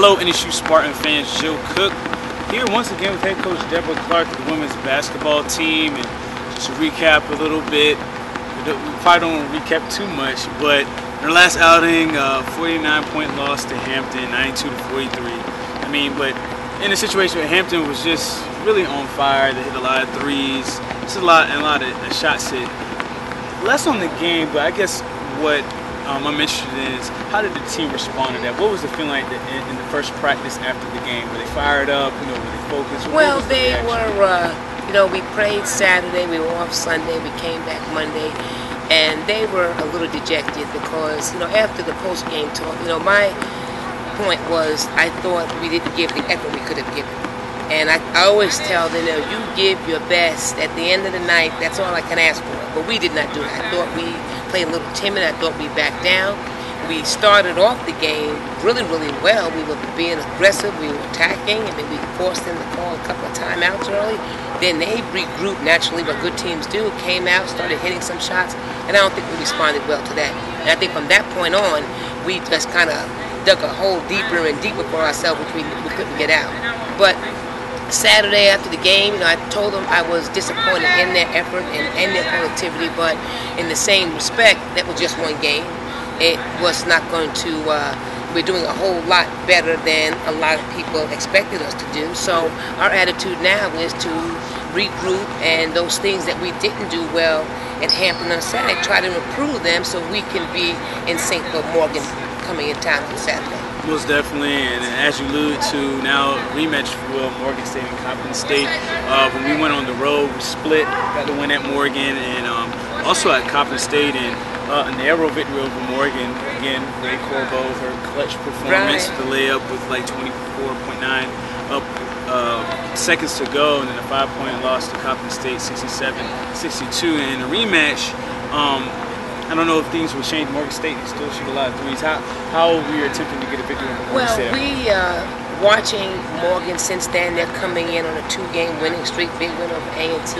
Hello NSU Spartan fans, Joe Cook here once again with head coach Debra Clark of the women's basketball team. And just to recap a little bit, we probably don't want to recap too much, but in our last outing, 49-point loss to Hampton, 92-43. I mean, but in a situation where Hampton was just really on fire, they hit a lot of threes, just a lot of shots hit. Less on the game, but I guess what I'm interested in is how did the team respond to that? What was the feeling like in the first practice after the game? Were they fired up? You know, were they focused? Well, they were. You know, we played Saturday, we were off Sunday, we came back Monday, and they were a little dejected because, you know, after the post-game talk, you know, my point was I thought we didn't give the effort we could have given. And I always tell them, you know, you give your best. At the end of the night, that's all I can ask for. But we did not do that. I thought we played a little timid. I thought we backed down. We started off the game really, really well. We were being aggressive. We were attacking. And then we forced them to call a couple of timeouts early. Then they regrouped naturally, what good teams do. Came out, started hitting some shots. And I don't think we responded well to that. And I think from that point on, we just kind of dug a hole deeper and deeper for ourselves, which we couldn't get out. But Saturday after the game, you know, I told them I was disappointed in their effort and their productivity, but in the same respect, that was just one game. It was not going to, we're doing a whole lot better than a lot of people expected us to do. So our attitude now is to regroup and those things that we didn't do well at Hampton on Saturday, try to improve them so we can be in sync with Morgan coming in town on Saturday. Most definitely, and as you alluded to, now rematch for Morgan State and Coppin State. When we went on the road, we split, got the win at Morgan, and also at Coppin State, and a narrow victory over Morgan. Again, Ray Corbo, her clutch performance, the layup with like 24.9 up seconds to go, and then a 5-point loss to Coppin State, 67-62. And the rematch, I don't know if things will change. Morgan State still shoot a lot of threes. How we are attempting to get a victory over Morgan State? Well, watching Morgan since then, they're coming in on a 2-game winning streak, big win over A&T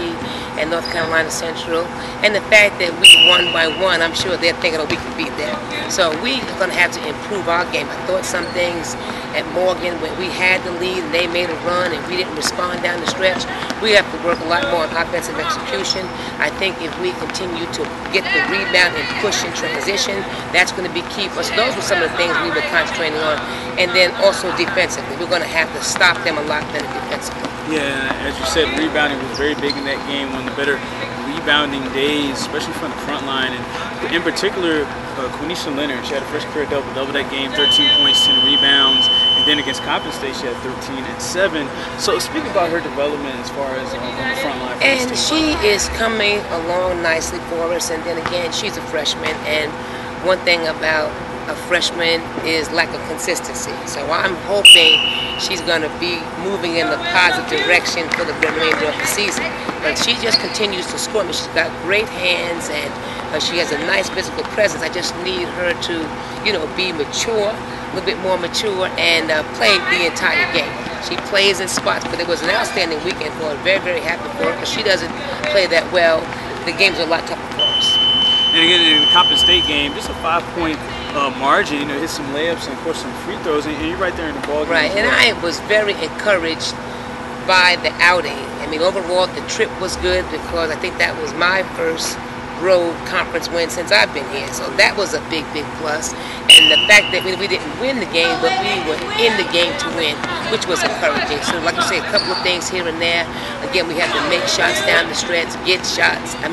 and North Carolina Central. And the fact that we won by 1, I'm sure they're thinking, oh, we can beat them. So we are going to have to improve our game. I thought some things at Morgan when we had the lead and they made a run and we didn't respond down the stretch. We have to work a lot more on offensive execution. I think if we continue to get the rebound and push in transition, that's going to be key for us. Those were some of the things we were concentrating on. And then also defensively, we're going to have to stop them a lot better defensively. Yeah, as you said, rebounding was very big in that game. One of the better rebounding days, especially from the front line. And in particular, Quenisha Leonard, she had her first career double that game, 13 points, 10 rebounds. And then against Coppin State, she had 13 and 7. So speak about her development as far as on the front line. And she is coming along nicely for us. And then again, she's a freshman. And one thing about a freshman is lack of consistency. So I'm hoping she's going to be moving in the positive direction for the remainder of the season. But she just continues to score. I mean, she's got great hands and she has a nice physical presence. I just need her to, you know, be mature, a little bit more mature, and play the entire game. She plays in spots, but it was an outstanding weekend for her. Very, very happy for her because she doesn't play that well. The games are a lot tougher for us. And again, in the Coppin State game, just a 5-point margin, you know, hit some layups and of course some free throws, and you're right there in the ball game. Right, and I was very encouraged by the outing. I mean, overall, the trip was good because I think that was my first road conference win since I've been here. So that was a big, big plus. And the fact that we didn't win the game, but we were in the game to win, which was encouraging. So like I say, a couple of things here and there. Again, we have to make shots down the stretch, get stops down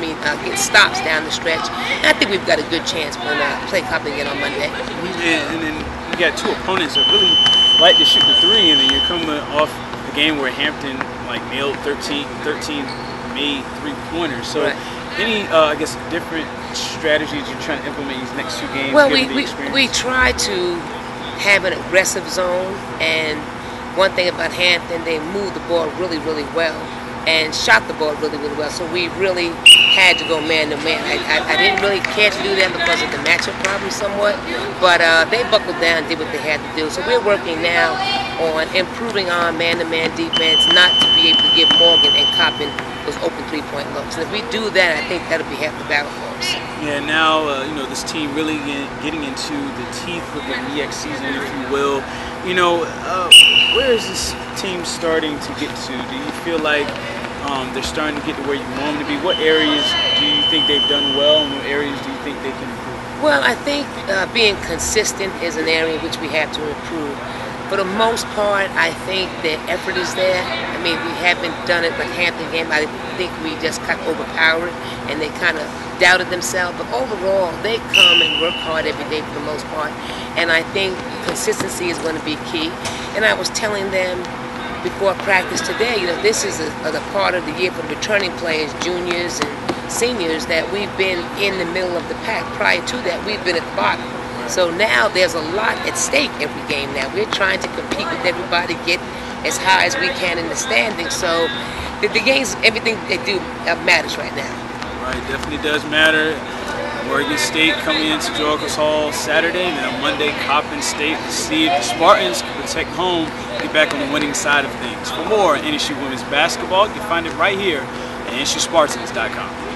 the stretch. And I think we've got a good chance when play Coppin again on Monday. And then you got two opponents that really like to shoot the three, and then you're coming off a game where Hampton like nailed 13 made 3-pointers. So. Right. Any, I guess, different strategies you're trying to implement these next 2 games? Well, we try to have an aggressive zone, and one thing about Hampton, they move the ball really, really well and shot the ball really, really well. So we really had to go man-to-man. I didn't really care to do that because of the matchup problem somewhat, but they buckled down and did what they had to do. So we're working now on improving our man-to-man defense, not to be be able to give Morgan and Coppin those open three-point looks. And if we do that, I think that'll be half the battle for us. Yeah, now, you know, this team really getting into the teeth of the MEX season, if you will. You know, where is this team starting to get to? Do you feel like they're starting to get to where you want them to be? What areas do you think they've done well, and what areas do you think they can improve? Well, I think being consistent is an area which we have to improve. For the most part, I think their effort is there. I mean, we haven't done it like Hampton game. I think we just got overpowered and they kind of doubted themselves. But overall, they come and work hard every day for the most part. And I think consistency is going to be key. And I was telling them before practice today, you know, this is a part of the year for the returning players, juniors and seniors, that we've been in the middle of the pack. Prior to that, we've been at the bottom. So now there's a lot at stake every game now. We're trying to compete with everybody, get as high as we can in the standings. So the games, everything they do matters right now. Right, definitely does matter. Oregon State coming into Georges Hall Saturday, and then on Monday, Coppin State to see if the Spartans can protect home, get back on the winning side of things. For more NSU women's basketball, you can find it right here at NSUSpartans.com.